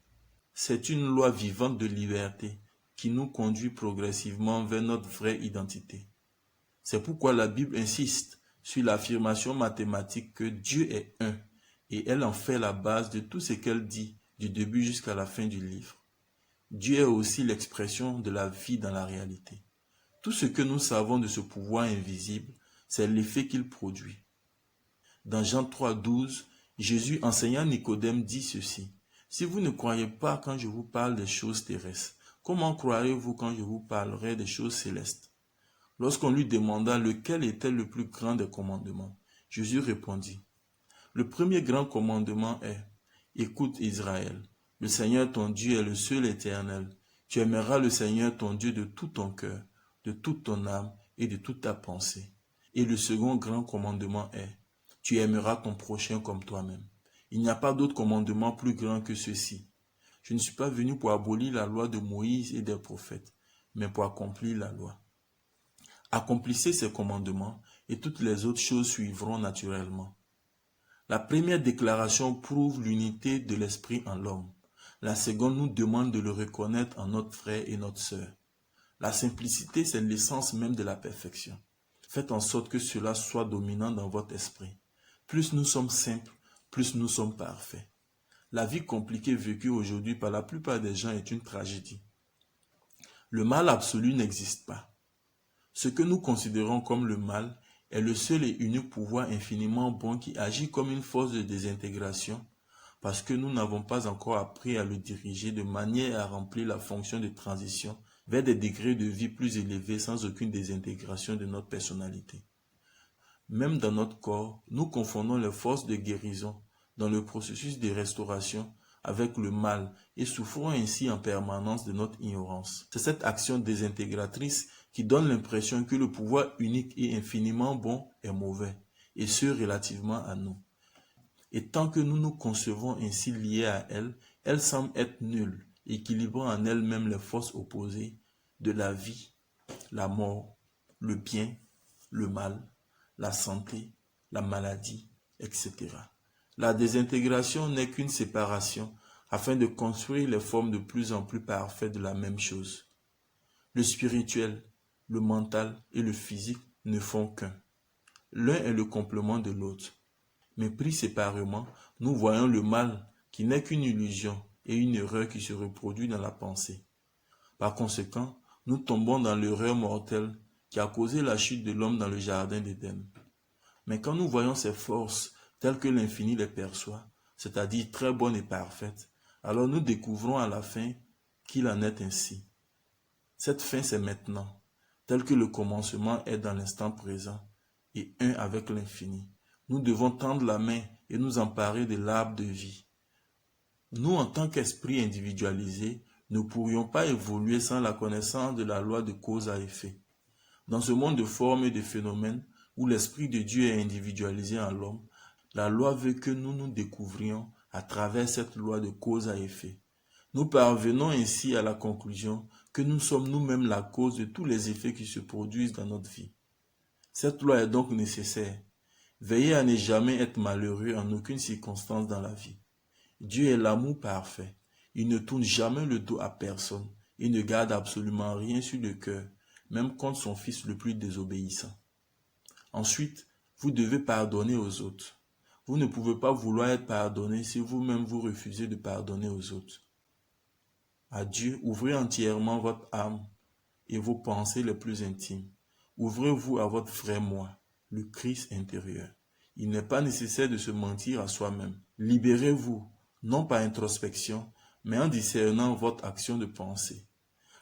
C'est une loi vivante de liberté qui nous conduit progressivement vers notre vraie identité. C'est pourquoi la Bible insiste sur l'affirmation mathématique que Dieu est un, et elle en fait la base de tout ce qu'elle dit du début jusqu'à la fin du livre. Dieu est aussi l'expression de la vie dans la réalité. Tout ce que nous savons de ce pouvoir invisible, c'est l'effet qu'il produit. Dans Jean 3, 12, Jésus enseignant Nicodème dit ceci. Si vous ne croyez pas quand je vous parle des choses terrestres, comment croirez-vous quand je vous parlerai des choses célestes? Lorsqu'on lui demanda lequel était le plus grand des commandements, Jésus répondit, le premier grand commandement est, écoute Israël, le Seigneur ton Dieu est le seul éternel. Tu aimeras le Seigneur ton Dieu de tout ton cœur, de toute ton âme et de toute ta pensée. Et le second grand commandement est, tu aimeras ton prochain comme toi-même. Il n'y a pas d'autre commandement plus grand que ceci. Je ne suis pas venu pour abolir la loi de Moïse et des prophètes, mais pour accomplir la loi. Accomplissez ces commandements et toutes les autres choses suivront naturellement. La première déclaration prouve l'unité de l'esprit en l'homme. La seconde nous demande de le reconnaître en notre frère et notre sœur. La simplicité, c'est l'essence même de la perfection. Faites en sorte que cela soit dominant dans votre esprit. Plus nous sommes simples, plus nous sommes parfaits. La vie compliquée vécue aujourd'hui par la plupart des gens est une tragédie. Le mal absolu n'existe pas. Ce que nous considérons comme le mal est le seul et unique pouvoir infiniment bon qui agit comme une force de désintégration parce que nous n'avons pas encore appris à le diriger de manière à remplir la fonction de transition vers des degrés de vie plus élevés sans aucune désintégration de notre personnalité. Même dans notre corps, nous confondons les forces de guérison dans le processus de restauration avec le mal et souffrons ainsi en permanence de notre ignorance. C'est cette action désintégratrice qui donne l'impression que le pouvoir unique et infiniment bon est mauvais, et ce relativement à nous. Et tant que nous nous concevons ainsi liés à elle, elle semble être nulle, équilibrant en elle-même les forces opposées de la vie, la mort, le bien, le mal, la santé, la maladie, etc. La désintégration n'est qu'une séparation afin de construire les formes de plus en plus parfaites de la même chose. Le spirituel, le mental et le physique ne font qu'un. L'un est le complément de l'autre. Mais pris séparément, nous voyons le mal qui n'est qu'une illusion et une erreur qui se reproduit dans la pensée. Par conséquent, nous tombons dans l'erreur mortelle qui a causé la chute de l'homme dans le jardin d'Éden. Mais quand nous voyons ces forces telles que l'infini les perçoit, c'est-à-dire très bonnes et parfaites, alors nous découvrons à la fin qu'il en est ainsi. Cette fin, c'est maintenant, tel que le commencement est dans l'instant présent et un avec l'infini. Nous devons tendre la main et nous emparer de l'arbre de vie. Nous, en tant qu'esprit individualisé, ne pourrions pas évoluer sans la connaissance de la loi de cause à effet. Dans ce monde de formes et de phénomènes, où l'Esprit de Dieu est individualisé en l'homme, la loi veut que nous nous découvrions à travers cette loi de cause à effet. Nous parvenons ainsi à la conclusion que nous sommes nous-mêmes la cause de tous les effets qui se produisent dans notre vie. Cette loi est donc nécessaire. Veillez à ne jamais être malheureux en aucune circonstance dans la vie. Dieu est l'amour parfait. Il ne tourne jamais le dos à personne. Il ne garde absolument rien sur le cœur, même contre son fils le plus désobéissant. Ensuite, vous devez pardonner aux autres. Vous ne pouvez pas vouloir être pardonné si vous-même vous refusez de pardonner aux autres. À Dieu, ouvrez entièrement votre âme et vos pensées les plus intimes. Ouvrez-vous à votre vrai moi, le Christ intérieur. Il n'est pas nécessaire de se mentir à soi-même. Libérez-vous, non par introspection, mais en discernant votre action de pensée.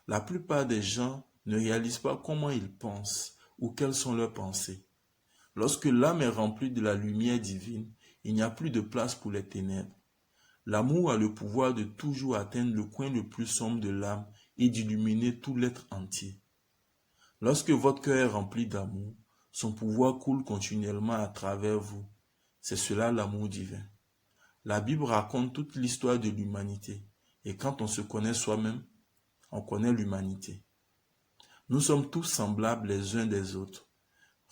La plupart des gens ne réalisent pas comment ils pensent ou quelles sont leurs pensées. Lorsque l'âme est remplie de la lumière divine, il n'y a plus de place pour les ténèbres. L'amour a le pouvoir de toujours atteindre le coin le plus sombre de l'âme et d'illuminer tout l'être entier. Lorsque votre cœur est rempli d'amour, son pouvoir coule continuellement à travers vous. C'est cela l'amour divin. La Bible raconte toute l'histoire de l'humanité, et quand on se connaît soi-même, on connaît l'humanité. Nous sommes tous semblables les uns des autres.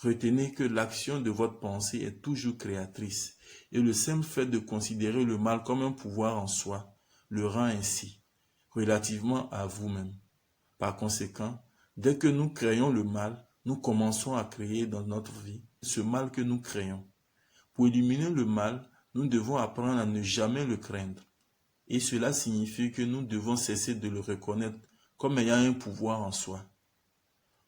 Retenez que l'action de votre pensée est toujours créatrice, et le simple fait de considérer le mal comme un pouvoir en soi le rend ainsi, relativement à vous-même. Par conséquent, dès que nous créons le mal, nous commençons à créer dans notre vie ce mal que nous créons. Pour éliminer le mal, nous devons apprendre à ne jamais le craindre. Et cela signifie que nous devons cesser de le reconnaître comme ayant un pouvoir en soi.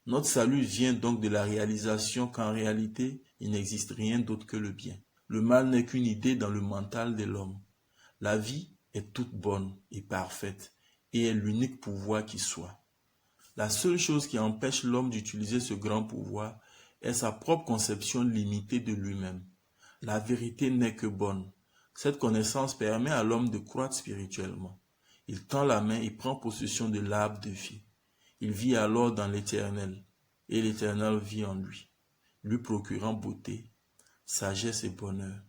Notre salut vient donc de la réalisation qu'en réalité, il n'existe rien d'autre que le bien. Le mal n'est qu'une idée dans le mental de l'homme. La vie est toute bonne et parfaite et est l'unique pouvoir qui soit. La seule chose qui empêche l'homme d'utiliser ce grand pouvoir est sa propre conception limitée de lui-même. La vérité n'est que bonne. Cette connaissance permet à l'homme de croître spirituellement. Il tend la main et prend possession de l'arbre de vie. Il vit alors dans l'Éternel, et l'Éternel vit en lui, lui procurant beauté, sagesse et bonheur.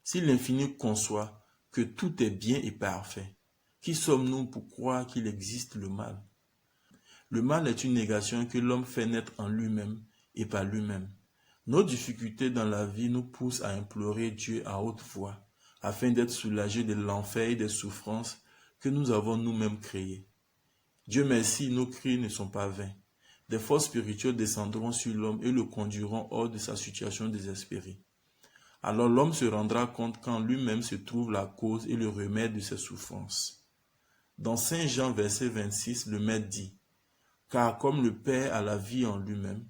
Si l'infini conçoit que tout est bien et parfait, qui sommes-nous pour croire qu'il existe le mal? Le mal est une négation que l'homme fait naître en lui-même et par lui-même. Nos difficultés dans la vie nous poussent à implorer Dieu à haute voix, afin d'être soulagés de l'enfer et des souffrances que nous avons nous-mêmes créées. Dieu merci, nos cris ne sont pas vains. Des forces spirituelles descendront sur l'homme et le conduiront hors de sa situation désespérée. Alors l'homme se rendra compte qu'en lui-même se trouve la cause et le remède de ses souffrances. Dans Saint Jean verset 26, le Maître dit: car comme le Père a la vie en lui-même,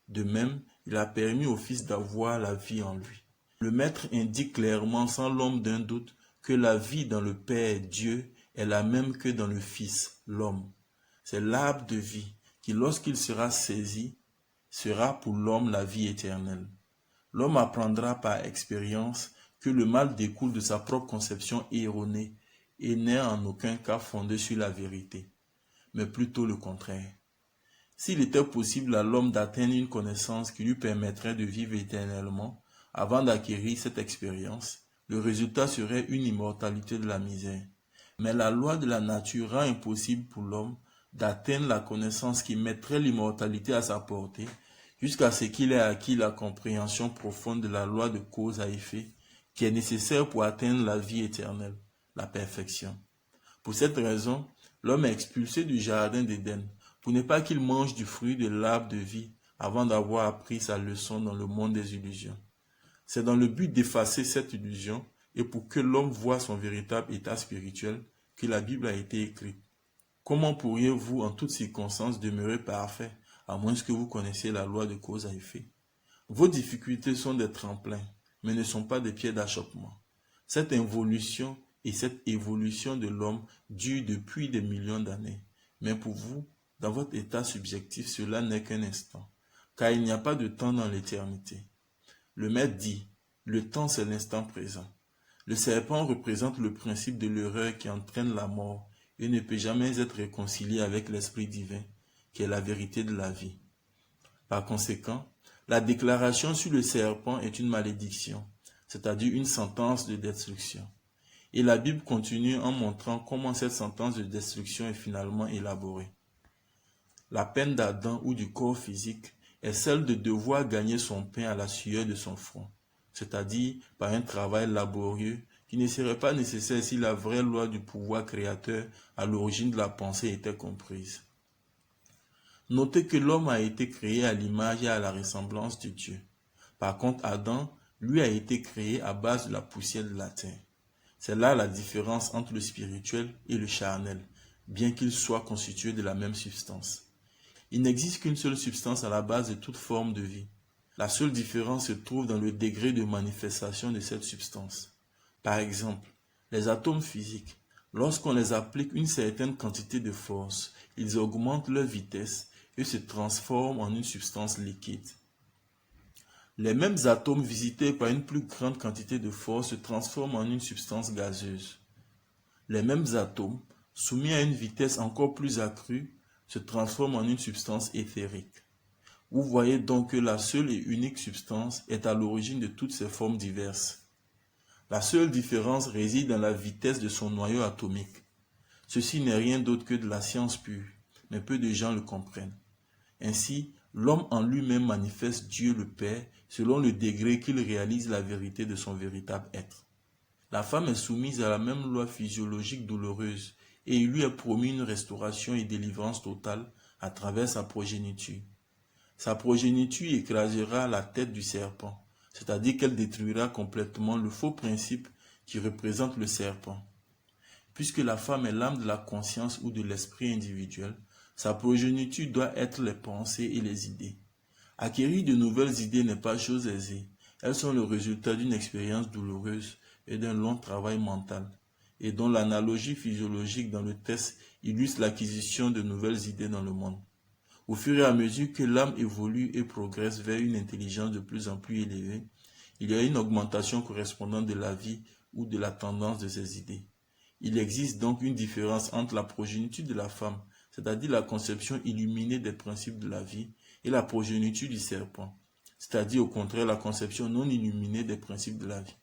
de même, il a permis au Fils d'avoir la vie en lui. Le Maître indique clairement, sans l'homme d'un doute, que la vie dans le Père, Dieu, est la même que dans le Fils, l'homme. C'est l'arbre de vie qui, lorsqu'il sera saisi, sera pour l'homme la vie éternelle. L'homme apprendra par expérience que le mal découle de sa propre conception erronée et n'est en aucun cas fondé sur la vérité, mais plutôt le contraire. S'il était possible à l'homme d'atteindre une connaissance qui lui permettrait de vivre éternellement avant d'acquérir cette expérience, le résultat serait une immortalité de la misère. Mais la loi de la nature rend impossible pour l'homme d'atteindre la connaissance qui mettrait l'immortalité à sa portée, jusqu'à ce qu'il ait acquis la compréhension profonde de la loi de cause à effet qui est nécessaire pour atteindre la vie éternelle, la perfection. Pour cette raison, l'homme est expulsé du jardin d'Éden, pour ne pas qu'il mange du fruit de l'arbre de vie avant d'avoir appris sa leçon dans le monde des illusions. C'est dans le but d'effacer cette illusion et pour que l'homme voie son véritable état spirituel que la Bible a été écrite. Comment pourriez-vous en toutes circonstances demeurer parfait à moins que vous connaissiez la loi de cause à effet? Vos difficultés sont des tremplins, mais ne sont pas des pieds d'achoppement. Cette involution et cette évolution de l'homme durent depuis des millions d'années. Mais pour vous, dans votre état subjectif, cela n'est qu'un instant, car il n'y a pas de temps dans l'éternité. Le Maître dit, le temps c'est l'instant présent. Le serpent représente le principe de l'erreur qui entraîne la mort et ne peut jamais être réconcilié avec l'Esprit divin, qui est la vérité de la vie. Par conséquent, la déclaration sur le serpent est une malédiction, c'est-à-dire une sentence de destruction. Et la Bible continue en montrant comment cette sentence de destruction est finalement élaborée. La peine d'Adam ou du corps physique est celle de devoir gagner son pain à la sueur de son front, c'est-à-dire par un travail laborieux qui ne serait pas nécessaire si la vraie loi du pouvoir créateur à l'origine de la pensée était comprise. Notez que l'homme a été créé à l'image et à la ressemblance de Dieu. Par contre, Adam, lui, a été créé à base de la poussière de la terre. C'est là la différence entre le spirituel et le charnel, bien qu'ils soient constitués de la même substance. Il n'existe qu'une seule substance à la base de toute forme de vie. La seule différence se trouve dans le degré de manifestation de cette substance. Par exemple, les atomes physiques, lorsqu'on les applique une certaine quantité de force, ils augmentent leur vitesse et se transforment en une substance liquide. Les mêmes atomes visités par une plus grande quantité de force se transforment en une substance gazeuse. Les mêmes atomes, soumis à une vitesse encore plus accrue, se transforment en une substance éthérique. Vous voyez donc que la seule et unique substance est à l'origine de toutes ces formes diverses. La seule différence réside dans la vitesse de son noyau atomique. Ceci n'est rien d'autre que de la science pure, mais peu de gens le comprennent. Ainsi, l'homme en lui-même manifeste Dieu le Père selon le degré qu'il réalise la vérité de son véritable être. La femme est soumise à la même loi physiologique douloureuse et il lui est promis une restauration et délivrance totale à travers sa progéniture. Sa progéniture écrasera la tête du serpent, c'est-à-dire qu'elle détruira complètement le faux principe qui représente le serpent. Puisque la femme est l'âme de la conscience ou de l'esprit individuel, sa progéniture doit être les pensées et les idées. Acquérir de nouvelles idées n'est pas chose aisée. Elles sont le résultat d'une expérience douloureuse et d'un long travail mental, et dont l'analogie physiologique dans le test illustre l'acquisition de nouvelles idées dans le monde. Au fur et à mesure que l'âme évolue et progresse vers une intelligence de plus en plus élevée, il y a une augmentation correspondante de la vie ou de la tendance de ses idées. Il existe donc une différence entre la progéniture de la femme, c'est-à-dire la conception illuminée des principes de la vie, et la progéniture du serpent, c'est-à-dire au contraire la conception non illuminée des principes de la vie.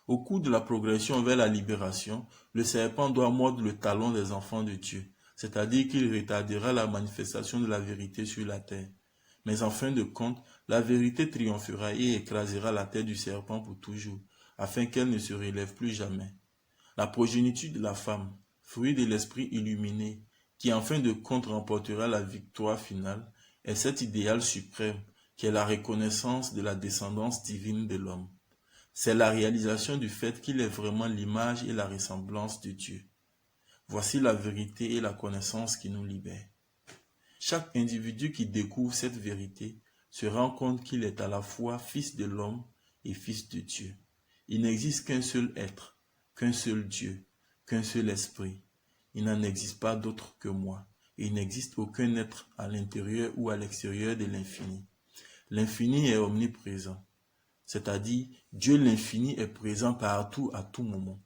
Au cours de la progression vers la libération, le serpent doit mordre le talon des enfants de Dieu, c'est-à-dire qu'il retardera la manifestation de la vérité sur la terre. Mais en fin de compte, la vérité triomphera et écrasera la tête du serpent pour toujours, afin qu'elle ne se relève plus jamais. La progéniture de la femme, fruit de l'esprit illuminé, qui en fin de compte remportera la victoire finale, est cet idéal suprême qui est la reconnaissance de la descendance divine de l'homme. C'est la réalisation du fait qu'il est vraiment l'image et la ressemblance de Dieu. Voici la vérité et la connaissance qui nous libèrent. Chaque individu qui découvre cette vérité se rend compte qu'il est à la fois fils de l'homme et fils de Dieu. Il n'existe qu'un seul être, qu'un seul Dieu, qu'un seul esprit. Il n'en existe pas d'autre que moi, et il n'existe aucun être à l'intérieur ou à l'extérieur de l'infini. L'infini est omniprésent, c'est-à-dire Dieu l'infini est présent partout à tout moment.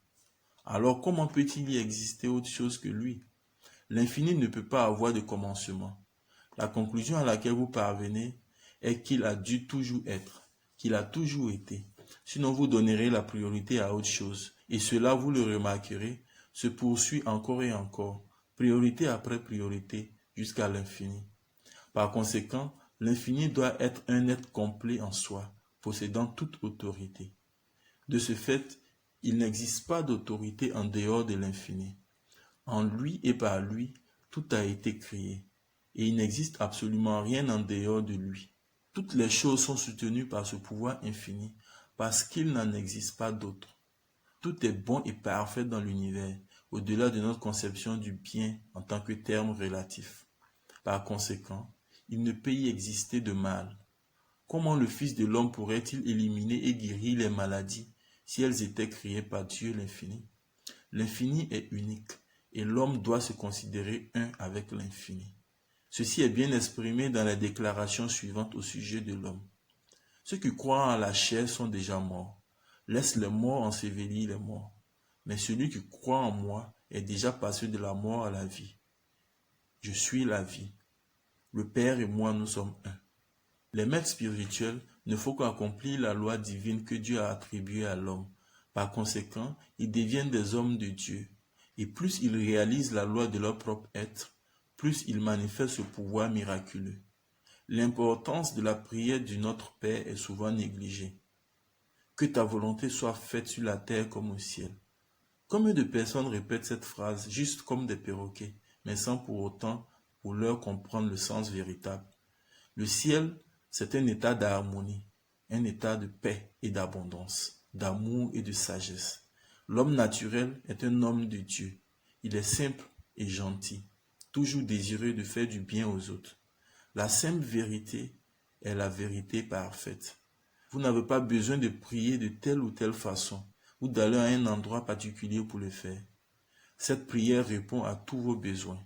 Alors comment peut-il y exister autre chose que lui? L'infini ne peut pas avoir de commencement. La conclusion à laquelle vous parvenez est qu'il a dû toujours être, qu'il a toujours été. Sinon vous donnerez la priorité à autre chose. Et cela, vous le remarquerez, se poursuit encore et encore, priorité après priorité, jusqu'à l'infini. Par conséquent, l'infini doit être un être complet en soi, possédant toute autorité. De ce fait, il n'existe pas d'autorité en dehors de l'infini. En lui et par lui, tout a été créé, et il n'existe absolument rien en dehors de lui. Toutes les choses sont soutenues par ce pouvoir infini, parce qu'il n'en existe pas d'autre. Tout est bon et parfait dans l'univers, au-delà de notre conception du bien en tant que terme relatif. Par conséquent, il ne peut y exister de mal. Comment le Fils de l'homme pourrait-il éliminer et guérir les maladies si elles étaient créées par Dieu l'infini? L'infini est unique et l'homme doit se considérer un avec l'infini. Ceci est bien exprimé dans les déclarations suivantes au sujet de l'homme. Ceux qui croient en la chair sont déjà morts. Laisse les morts ensevelir les morts. Mais celui qui croit en moi est déjà passé de la mort à la vie. Je suis la vie. Le Père et moi, nous sommes un. Les maîtres spirituels ne font qu'accomplir la loi divine que Dieu a attribuée à l'homme. Par conséquent, ils deviennent des hommes de Dieu. Et plus ils réalisent la loi de leur propre être, plus ils manifestent ce pouvoir miraculeux. L'importance de la prière du Notre Père est souvent négligée. Que ta volonté soit faite sur la terre comme au ciel. Combien de personnes répètent cette phrase juste comme des perroquets, mais sans pour autant pour leur comprendre le sens véritable. Le ciel, c'est un état d'harmonie, un état de paix et d'abondance, d'amour et de sagesse. L'homme naturel est un homme de Dieu. Il est simple et gentil, toujours désireux de faire du bien aux autres. La simple vérité est la vérité parfaite. Vous n'avez pas besoin de prier de telle ou telle façon ou d'aller à un endroit particulier pour le faire. Cette prière répond à tous vos besoins.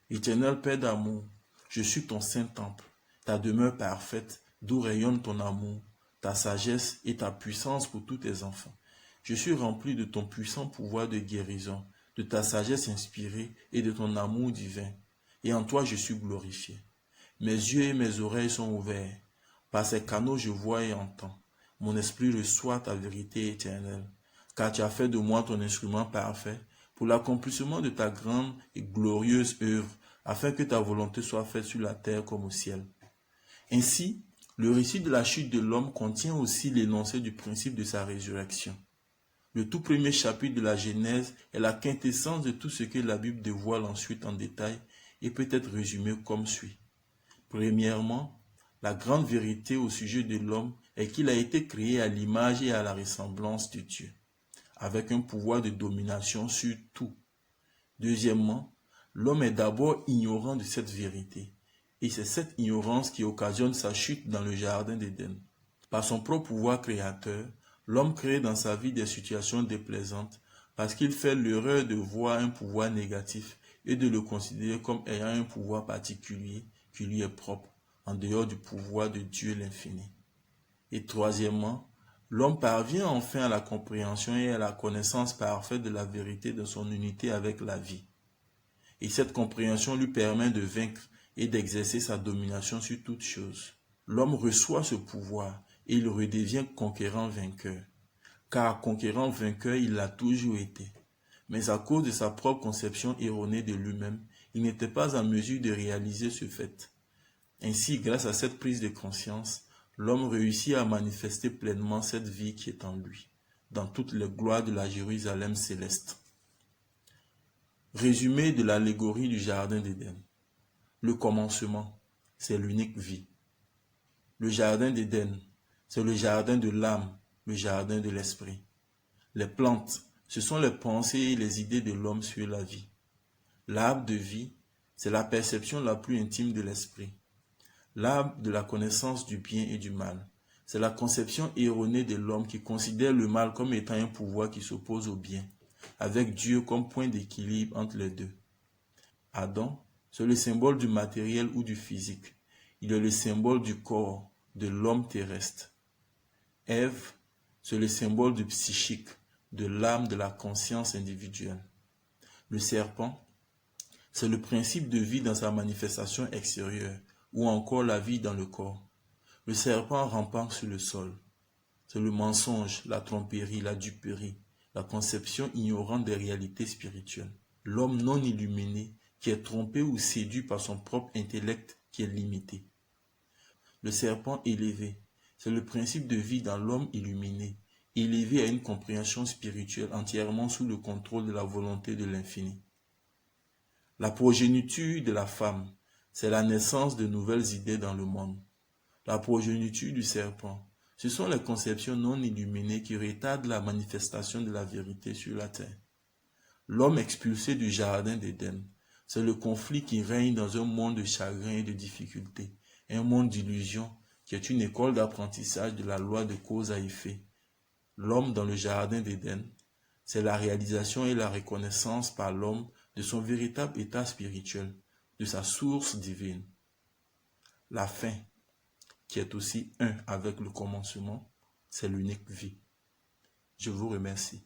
Éternel Père d'amour, je suis ton saint temple, ta demeure parfaite, d'où rayonne ton amour, ta sagesse et ta puissance pour tous tes enfants. Je suis rempli de ton puissant pouvoir de guérison, de ta sagesse inspirée et de ton amour divin. Et en toi je suis glorifié. Mes yeux et mes oreilles sont ouverts. Par ces canaux je vois et entends. Mon esprit reçoit ta vérité éternelle, car tu as fait de moi ton instrument parfait pour l'accomplissement de ta grande et glorieuse œuvre, afin que ta volonté soit faite sur la terre comme au ciel. Ainsi, le récit de la chute de l'homme contient aussi l'énoncé du principe de sa résurrection. Le tout premier chapitre de la Genèse est la quintessence de tout ce que la Bible dévoile ensuite en détail et peut être résumé comme suit. Premièrement, la grande vérité au sujet de l'homme est qu'il a été créé à l'image et à la ressemblance de Dieu, avec un pouvoir de domination sur tout. Deuxièmement, l'homme est d'abord ignorant de cette vérité, et c'est cette ignorance qui occasionne sa chute dans le jardin d'Éden. Par son propre pouvoir créateur, l'homme crée dans sa vie des situations déplaisantes parce qu'il fait l'erreur de voir un pouvoir négatif et de le considérer comme ayant un pouvoir particulier qui lui est propre, en dehors du pouvoir de Dieu l'infini. Et troisièmement, l'homme parvient enfin à la compréhension et à la connaissance parfaite de la vérité de son unité avec la vie. Et cette compréhension lui permet de vaincre et d'exercer sa domination sur toute chose. L'homme reçoit ce pouvoir et il redevient conquérant-vainqueur. Car conquérant-vainqueur, il l'a toujours été. Mais à cause de sa propre conception erronée de lui-même, il n'était pas en mesure de réaliser ce fait. Ainsi, grâce à cette prise de conscience, l'homme réussit à manifester pleinement cette vie qui est en lui, dans toutes les gloires de la Jérusalem céleste. Résumé de l'allégorie du jardin d'Éden. Le commencement, c'est l'unique vie. Le jardin d'Éden, c'est le jardin de l'âme, le jardin de l'esprit. Les plantes, ce sont les pensées et les idées de l'homme sur la vie. L'arbre de vie, c'est la perception la plus intime de l'esprit. L'arbre de la connaissance du bien et du mal, c'est la conception erronée de l'homme qui considère le mal comme étant un pouvoir qui s'oppose au bien, avec Dieu comme point d'équilibre entre les deux. Adam, c'est le symbole du matériel ou du physique. Il est le symbole du corps, de l'homme terrestre. Ève, c'est le symbole du psychique, de l'âme, de la conscience individuelle. Le serpent, c'est le principe de vie dans sa manifestation extérieure, ou encore la vie dans le corps. Le serpent rampant sur le sol. C'est le mensonge, la tromperie, la duperie, la conception ignorante des réalités spirituelles. L'homme non illuminé qui est trompé ou séduit par son propre intellect qui est limité. Le serpent élevé, c'est le principe de vie dans l'homme illuminé, élevé à une compréhension spirituelle entièrement sous le contrôle de la volonté de l'infini. La progéniture de la femme, c'est la naissance de nouvelles idées dans le monde. La progéniture du serpent, ce sont les conceptions non illuminées qui retardent la manifestation de la vérité sur la terre. L'homme expulsé du jardin d'Éden, c'est le conflit qui règne dans un monde de chagrin et de difficultés, un monde d'illusions qui est une école d'apprentissage de la loi de cause à effet. L'homme dans le jardin d'Éden, c'est la réalisation et la reconnaissance par l'homme de son véritable état spirituel, de sa source divine. La fin, qui est aussi un avec le commencement, c'est l'unique vie. Je vous remercie.